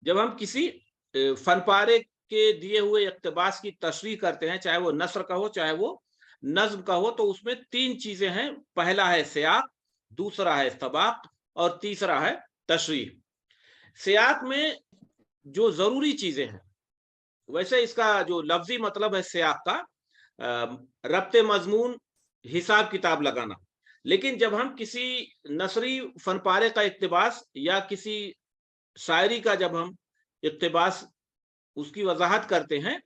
जब हम किसी फन पारे के दिए हुए इक्तबास की तशरीह करते हैं, चाहे वो नस्र का हो चाहे वो नज्म का हो, तो उसमें तीन चीजें हैं। पहला है सियाक, दूसरा है सबाक और तीसरा है तशरीह। सियाक में जो जरूरी चीजें हैं, वैसे इसका जो लफ्जी मतलब है सियाक का रब्ते मजमून, हिसाब किताब लगाना। लेकिन जब हम किसी नसरी फनपारे का इक्तबास या किसी शायरी का जब हम इक्तबास उसकी वजाहत करते हैं,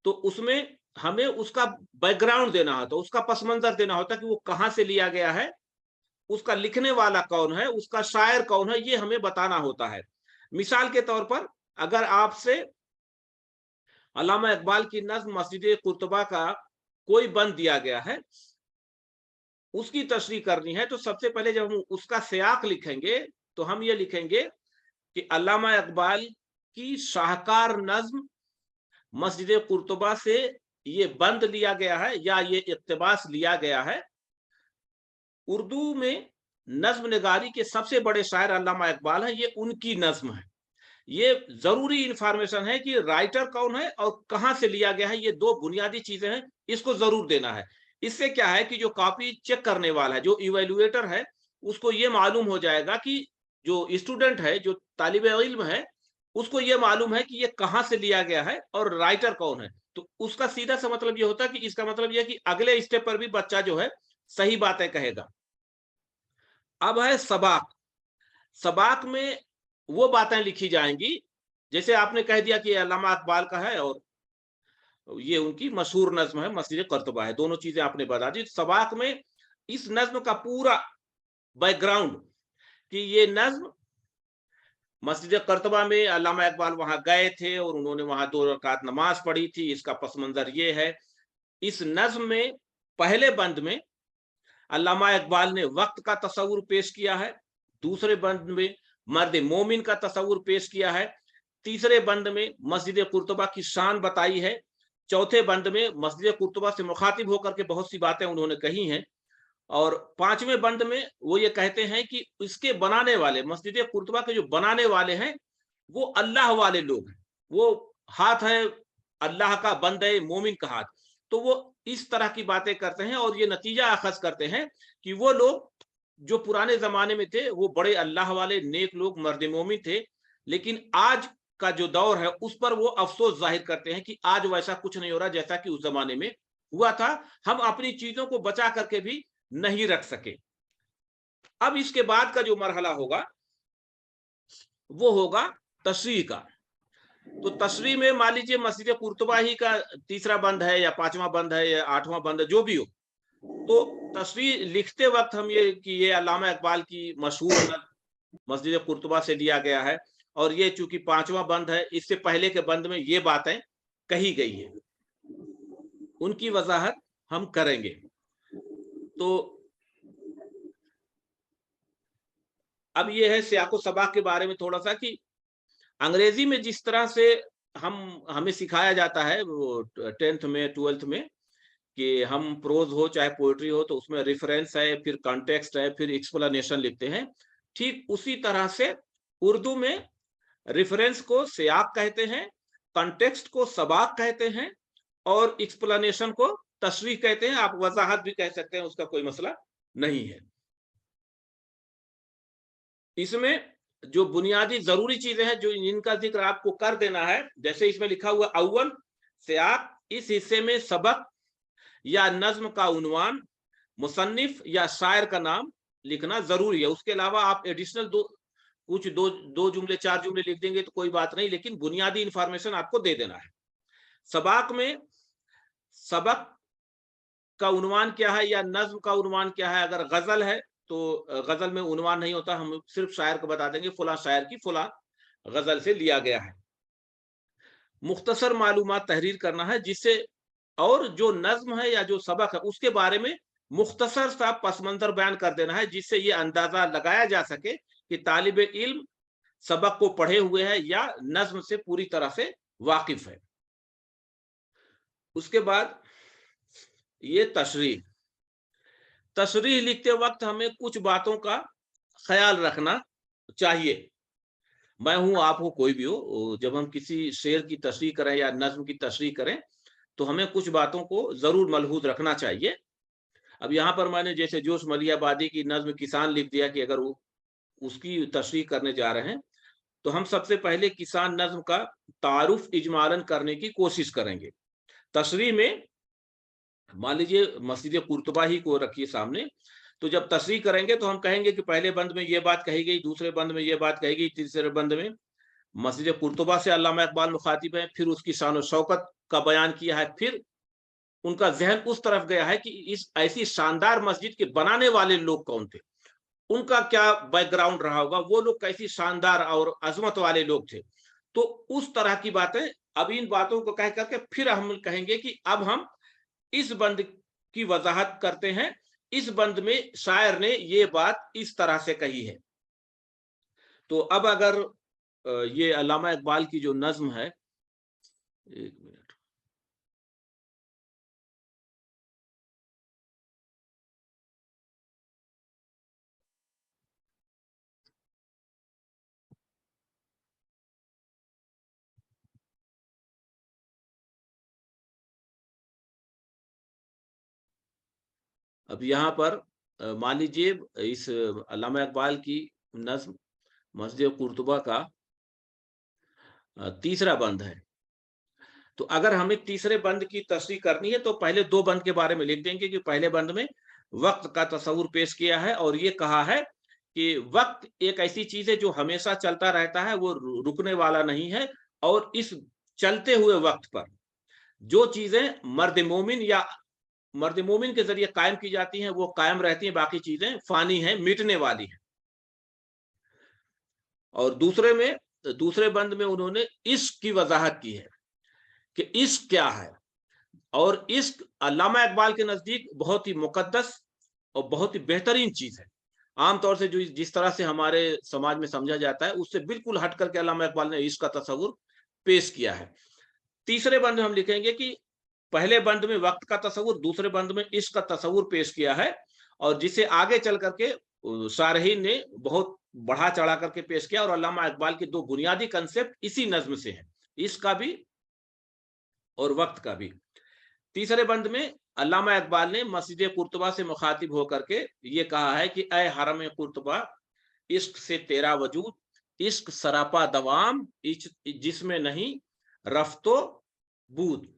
तो उसमें हमें उसका बैकग्राउंड देना होता है, उसका पस मंजर देना होता है कि वो कहाँ से लिया गया है, उसका लिखने वाला कौन है, उसका शायर कौन है, ये हमें बताना होता है। मिसाल के तौर पर अगर आपसे अल्लामा इकबाल की नज्म मस्जिद कुर्तबा का कोई बंद दिया गया है, उसकी तशरीह करनी है, तो सबसे पहले जब हम उसका सियाक लिखेंगे तो हम ये लिखेंगे कि अल्लामा इकबाल की शाहकार नज्म मस्जिद कुर्तबा से ये बंद लिया गया है या ये इक्तबास लिया गया है। उर्दू में नज्म निगारी के सबसे बड़े शायर अल्लामा इकबाल हैं, ये उनकी नज्म है। ये जरूरी इंफॉर्मेशन है कि राइटर कौन है और कहां से लिया गया है, ये दो बुनियादी चीजें हैं, इसको जरूर देना है। इससे क्या है कि जो कॉपी चेक करने वाला है, जो इवेल्युएटर है, उसको ये मालूम हो जाएगा कि जो स्टूडेंट है, जो तालिब इल्म है, उसको ये मालूम है कि ये कहां से लिया गया है और राइटर कौन है। तो उसका सीधा सा मतलब ये होता है कि इसका मतलब ये कि अगले स्टेप पर भी बच्चा जो है सही बातें कहेगा। अब है सबाक। सबाक में वो बातें लिखी जाएंगी, जैसे आपने कह दिया कि अल्लामा इकबाल का है और ये उनकी मशहूर नज्म है मस्जिद कर्तबा है, दोनों चीजें आपने बता दी। सबाक में इस नज्म का पूरा बैकग्राउंड कि ये नज्म मस्जिद कर्तबा में अल्लामा इकबाल वहां गए थे और उन्होंने वहां 2 रकात नमाज पढ़ी थी, इसका पस मंजर ये है। इस नज्म में पहले बंद में अल्लामा इकबाल ने वक्त का तस्वुर पेश किया है, दूसरे बंद में मर्द मोमिन का तस्वुर पेश किया है, तीसरे बंद में मस्जिद कुर्तबा की शान बताई है, चौथे बंद में मस्जिद कुर्तबा से मुखातिब होकर के बहुत सी बातें उन्होंने कही हैं, और पांचवें बंद में वो ये कहते हैं कि इसके बनाने वाले, मस्जिद कुर्तबा के जो बनाने वाले हैं, वो अल्लाह वाले लोग हैं। वो हाथ है अल्लाह का, बंद है मोमिन का हाथ। तो वो इस तरह की बातें करते हैं और ये नतीजा अखज करते हैं कि वो लोग जो पुराने जमाने में थे वो बड़े अल्लाह वाले नेक लोग, मर्द मोमिन थे, लेकिन आज का जो दौर है उस पर वो अफसोस जाहिर करते हैं कि आज वैसा कुछ नहीं हो रहा जैसा कि उस जमाने में हुआ था। हम अपनी चीजों को बचा करके भी नहीं रख सके। अब इसके बाद का जो मरहला होगा वो होगा तशरीह का। तो तशरीह में मान लीजिए मस्जिद कुर्तबा ही का तीसरा बंद है या पांचवा बंद है या आठवां बंद है, जो भी हो, तो तशरीह लिखते वक्त हम ये कि ये अल्लामा इकबाल की मशहूर मस्जिद कुर्तबा से लिया गया है और ये चूंकि पांचवा बंद है, इससे पहले के बंद में ये बातें कही गई है, उनकी वजाहत हम करेंगे। तो अब ये है सियाको सबाक के बारे में थोड़ा सा कि अंग्रेजी में जिस तरह से हम हमें सिखाया जाता है वो 10th में 12th में कि हम प्रोज हो चाहे पोएट्री हो तो उसमें रेफरेंस है, फिर कॉन्टेक्स्ट है, फिर एक्सप्लेनेशन लिखते हैं। ठीक उसी तरह से उर्दू में रेफरेंस को सियाक कहते हैं, कॉन्टेक्स्ट को सबाक कहते हैं और एक्सप्लेनेशन को तशरीह कहते हैं। आप वजाहत भी कह सकते हैं, उसका कोई मसला नहीं है। इसमें जो बुनियादी जरूरी चीजें हैं जो इनका जिक्र आपको कर देना है, जैसे इसमें लिखा हुआ अव्वल सियाक, इस हिस्से में सबक या नज्म का उन्वान, मुसन्निफ या शायर का नाम लिखना जरूरी है। उसके अलावा आप एडिशनल दो जुमले चार जुमले लिख देंगे तो कोई बात नहीं, लेकिन बुनियादी इंफॉर्मेशन आपको दे देना है। सबाक में सबक का उन्वान क्या है या नज्म का उन्वान क्या है। अगर गजल है तो गजल में उन्वान नहीं होता, हम सिर्फ शायर को बता देंगे फुला शायर की फुला गजल से लिया गया है। मुख्तसर मालूमात तहरीर करना है जिससे, और जो नज्म है या जो सबक है उसके बारे में मुख्तसर सा पसमंजर बयान कर देना है, जिससे ये अंदाजा लगाया जा सके कि तालिब इल्म सबक को पढ़े हुए है या नज्म से पूरी तरह से वाकिफ है। उसके बाद ये तशरीह। तशरीह लिखते वक्त हमें कुछ बातों का ख्याल रखना चाहिए। मैं हूं, आप हो, कोई भी हो, जब हम किसी शेर की तशरीह करें या नज्म की तशरीह करें तो हमें कुछ बातों को जरूर मलहूज रखना चाहिए। अब यहाँ पर मैंने जैसे जोश मलियाबादी की नज्म किसान लिख दिया कि अगर वो उसकी तशरीह करने जा रहे हैं तो हम सबसे पहले किसान नज्म का तारुफ इजमालन करने की कोशिश करेंगे। तशरीह में मान लीजिए मस्जिद कुर्तुबा ही को रखिए सामने, तो जब तशरीह करेंगे तो हम कहेंगे कि पहले बंद में ये बात कही गई, दूसरे बंद में ये बात कही गई, तीसरे बंद में मस्जिद कुर्तुबा से अल्लामा इकबाल मुखातिब है, फिर उसकी शान और शौकत का बयान किया है, फिर उनका जहन उस तरफ गया है कि इस ऐसी शानदार मस्जिद के बनाने वाले लोग कौन थे, उनका क्या बैकग्राउंड रहा होगा, वो लोग कैसी शानदार और अजमत वाले लोग थे। तो उस तरह की बातें, अब इन बातों को कह करके फिर हम कहेंगे कि अब हम इस बंद की वजाहत करते हैं, इस बंद में शायर ने ये बात इस तरह से कही है। तो अब अगर ये अल्लामा इकबाल की जो नज्म है, एक मिनट, अब यहाँ पर मान लीजिए इस अल्लामा इकबाल की नज्म मस्जिद कुर्तुबा का तीसरा बंद है। तो अगर हमें तीसरे बंद की तशरीह करनी है तो पहले दो बंद के बारे में लिख देंगे कि पहले बंद में वक्त का तस्वुर पेश किया है और ये कहा है कि वक्त एक ऐसी चीज है जो हमेशा चलता रहता है, वो रुकने वाला नहीं है, और इस चलते हुए वक्त पर जो चीजें मर्द मोमिन के जरिए कायम की जाती हैं वो कायम रहती हैं, बाकी चीजें फानी हैं, मिटने वाली हैं। और दूसरे बंद में उन्होंने इश्क की वजाहत की है कि इश्क क्या है, और इश्क अल्लामा इकबाल के नजदीक बहुत ही मुकद्दस और बहुत ही बेहतरीन चीज है। आमतौर से जो जिस तरह से हमारे समाज में समझा जाता है उससे बिल्कुल हट करके अल्लामा इकबाल ने इश्क का तस्वुर पेश किया है। तीसरे बंद में हम लिखेंगे कि पहले बंद में वक्त का तस्वुर, दूसरे बंद में इश्क का तस्वुर पेश किया है, और जिसे आगे चल करके शारहीन ने बहुत बढ़ा चढ़ा करके पेश किया, और अल्लामा इकबाल के दो बुनियादी कंसेप्ट इसी नज्म से हैं, इश्क का भी और वक्त का भी। तीसरे बंद में अल्लामा इकबाल ने मस्जिद कुर्तुबा से मुखातिब होकर के ये कहा है कि ऐ हरम कुर्तुबा, इश्क से तेरा वजूद, इश्क सरापा दवाम, जिसमें नहीं रफ्तो बूद।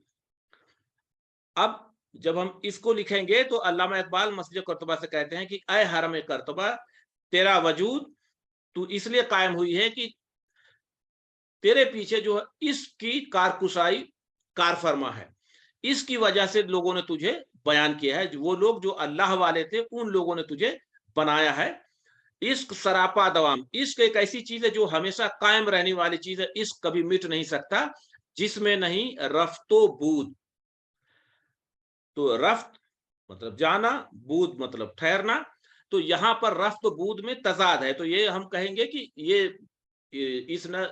अब जब हम इसको लिखेंगे तो अल्लामा इकबाल मस्जिद कुर्तुबा से कहते हैं कि ऐ हरम कुर्तुबा, तेरा वजूद तू इसलिए कायम हुई है कि तेरे पीछे जो है इसकी कारकुशाई कार फरमा है, इसकी वजह से लोगों ने तुझे बयान किया है, वो लोग जो अल्लाह वाले थे उन लोगों ने तुझे बनाया है। इश्क सरापा दवाम, इश्क एक ऐसी चीज है जो हमेशा कायम रहने वाली चीज है, इश्क कभी मिट नहीं सकता, जिसमें नहीं रफ्तो बूद। तो रफ्त मतलब जाना, बूद मतलब ठहरना, तो यहां पर रफ्त बूद में तजाद है। तो ये हम कहेंगे कि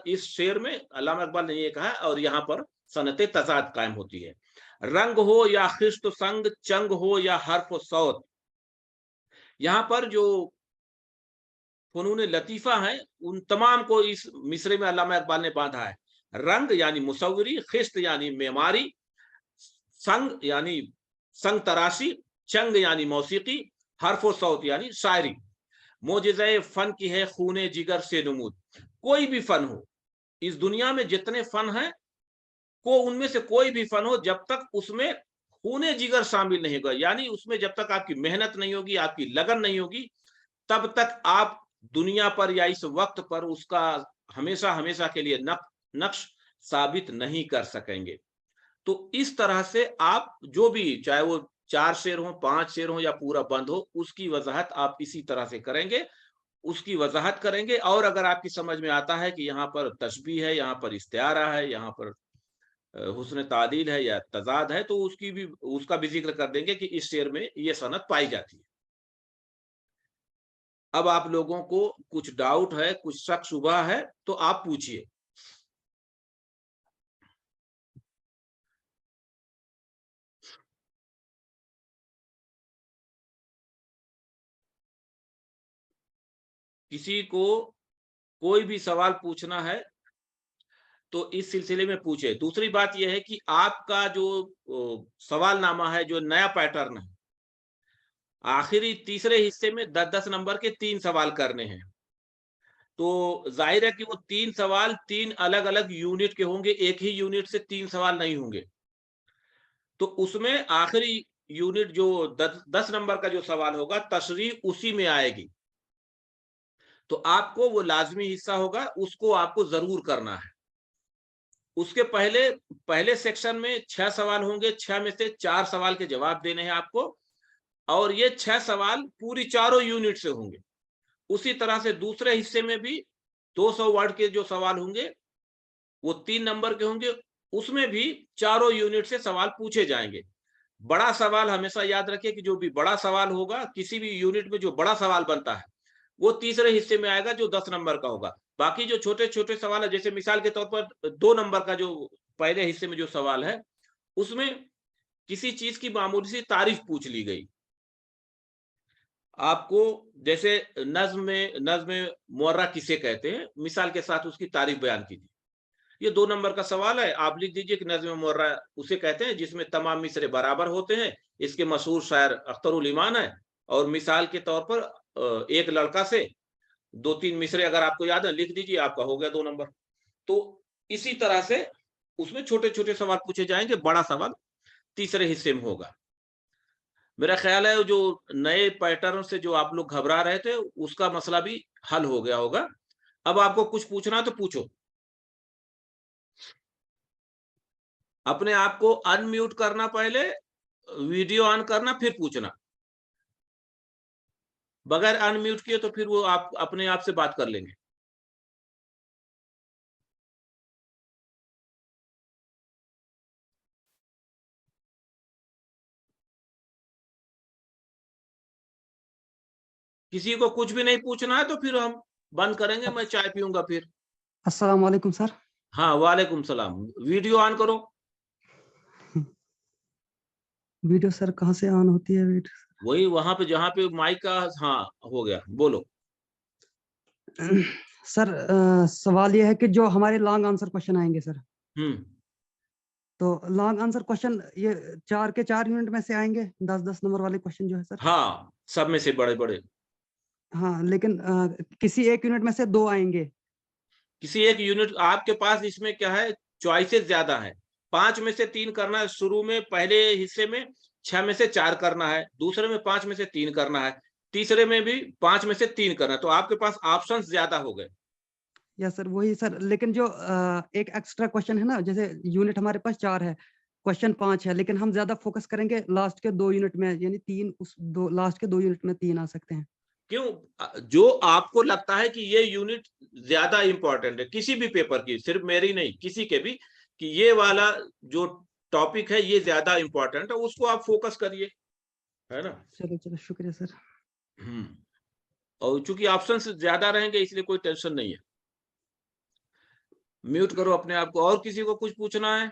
इस शेर में अल्लामा इकबाल ने ये कहा, और यहाँ पर सनत तजाद कायम होती है। रंग हो या खिस्त संग, चंग हो या हर्फ सौत, यहाँ पर जो फनून लतीफा है उन तमाम को इस मिसरे में अल्लामा इकबाल ने बांधा है। रंग यानी मुसव्वरी, खिस्त यानी मेमारी, संग यानी संग तराशी, चंग यानी मौसीकी, हरफो सौत यानी शायरी। मोजिज़े फन की है खूने जिगर से नमूद, कोई भी फन हो, इस दुनिया में जितने फन हैं, को उनमें से कोई भी फन हो, जब तक उसमें खूने जिगर शामिल नहीं होगा, यानी उसमें जब तक आपकी मेहनत नहीं होगी, आपकी लगन नहीं होगी, तब तक आप दुनिया पर या इस वक्त पर उसका हमेशा हमेशा के लिए नक्श साबित नहीं कर सकेंगे। तो इस तरह से आप जो भी, चाहे वो 4 शेर हो, 5 शेर हो या पूरा बंद हो, उसकी वजाहत आप इसी तरह से करेंगे, उसकी वजाहत करेंगे। और अगर आपकी समझ में आता है कि यहाँ पर तशबीह है, यहाँ पर इस्तिआरा है, यहाँ पर हुस्न तादील है या तजाद है, तो उसका भी जिक्र कर देंगे कि इस शेर में ये सनत पाई जाती है। अब आप लोगों को कुछ डाउट है, कुछ शक शुबह है, तो आप पूछिए। किसी को कोई भी सवाल पूछना है तो इस सिलसिले में पूछे। दूसरी बात यह है कि आपका जो सवालनामा है, जो नया पैटर्न है, आखिरी तीसरे हिस्से में 10-10 नंबर के 3 सवाल करने हैं। तो ज़ाहिर है कि वो 3 सवाल 3 अलग-अलग यूनिट के होंगे, एक ही यूनिट से 3 सवाल नहीं होंगे। तो उसमें आखिरी यूनिट जो 10 नंबर का जो सवाल होगा, तशरीह उसी में आएगी। तो आपको वो लाज़मी हिस्सा होगा, उसको आपको ज़रूर करना है। उसके पहले सेक्शन में 6 सवाल होंगे, 6 में से 4 सवाल के जवाब देने हैं आपको, और ये 6 सवाल पूरी चारों यूनिट से होंगे। उसी तरह से दूसरे हिस्से में भी 200 वर्ड के जो सवाल होंगे, वो 3 नंबर के होंगे, उसमें भी चारों यूनिट से सवाल पूछे जाएंगे। बड़ा सवाल हमेशा याद रखिए कि जो भी बड़ा सवाल होगा, किसी भी यूनिट में जो बड़ा सवाल बनता है, वो तीसरे हिस्से में आएगा जो 10 नंबर का होगा। बाकी जो छोटे-छोटे सवाल है, जैसे मिसाल के तौर पर 2 नंबर का जो पहले हिस्से में जो सवाल है, उसमें किसी चीज़ की मामूली सी तारीफ़ पूछ ली गई। आपको जैसे नज़्म मुअर्रा किसे कहते हैं, मिसाल के साथ उसकी तारीफ़ बयान कीजिए। ये 2 नंबर का सवाल है, आप लिख दीजिए कि नज़्म मुअर्रा उसे कहते हैं जिसमें तमाम मिसरे बराबर होते हैं। इसके मशहूर शायर अख्तरुल इमान हैं, और मिसाल के तौर पर एक लड़का से 2-3 मिसरे अगर आपको याद है, लिख दीजिए, आपका हो गया 2 नंबर। तो इसी तरह से उसमें छोटे-छोटे सवाल पूछे जाएँगे, बड़ा सवाल तीसरे हिस्से में होगा। मेरा ख़्याल है जो नए पैटर्न से जो आप लोग घबरा रहे थे, उसका मसला भी हल हो गया होगा। अब आपको कुछ पूछना है तो पूछो। अपने आप को अनम्यूट करना पहले, वीडियो ऑन करना, फिर पूछना। बगैर अनम्यूट किए तो फिर वो आप अपने आप से बात कर लेंगे। किसी को कुछ भी नहीं पूछना है तो फिर हम बंद करेंगे, मैं चाय पीऊँगा फिर। अस्सलाम वालेकुम सर। हाँ, वालेकुम सलाम। वीडियो ऑन करो। वीडियो सर कहाँ से ऑन होती है वीडियो? वही वहाँ पे जहाँ पे माइक का, हाँ, हो गया, बोलो। सर सवाल ये है कि जो हमारे लॉन्ग आंसर क्वेश्चन आएंगे सर, हुँ। तो लॉन्ग आंसर क्वेश्चन ये 4 के 4 यूनिट में से आएंगे, 10-10 नंबर वाले क्वेश्चन जो है सर। हाँ, सब में से बड़े-बड़े। हाँ, लेकिन किसी एक यूनिट में से 2 आएंगे। किसी एक यूनिट आपके पास, इसमें क्या है, चॉइसेस ज़्यादा है। 5 में से 3 करना है शुरू में, पहले हिस्से में 6 में से 4 करना है, दूसरे में 5 में से 3 करना है, तीसरे में भी 5 में से 3 करना है, तो आपके पास ऑप्शंस ज़्यादा हो गए। या सर वही सर, लेकिन जो एक एक्स्ट्रा क्वेश्चन है ना, जैसे यूनिट हमारे पास 4 है, क्वेश्चन 5 है, लेकिन हम ज़्यादा फोकस करेंगे लास्ट के 2 यूनिट में, यानी 3 उस 2 लास्ट के 2 यूनिट में 3 आ सकते हैं। क्यों? जो आपको लगता है कि ये यूनिट ज़्यादा इम्पोर्टेंट है, किसी भी पेपर की, सिर्फ मेरी नहीं, किसी के भी, कि ये वाला जो टॉपिक है, ये ज़्यादा इम्पोर्टेंट है, उसको आप फोकस करिए, है ना? चलो, शुक्रिया सर। हुँ। और चूँकि ऑप्शंस ज़्यादा रहेंगे, इसलिए कोई टेंशन नहीं है। म्यूट करो अपने आप को। और किसी को कुछ पूछना है?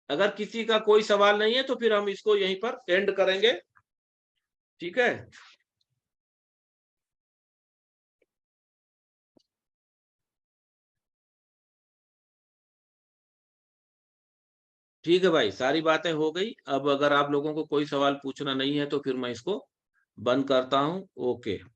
अगर किसी का कोई सवाल नहीं है तो फिर हम इसको यहीं पर एंड करेंगे। ठीक है? ठीक है भाई, सारी बातें हो गई। अब अगर आप लोगों को कोई सवाल पूछना नहीं है तो फिर मैं इसको बंद करता हूँ। ओके।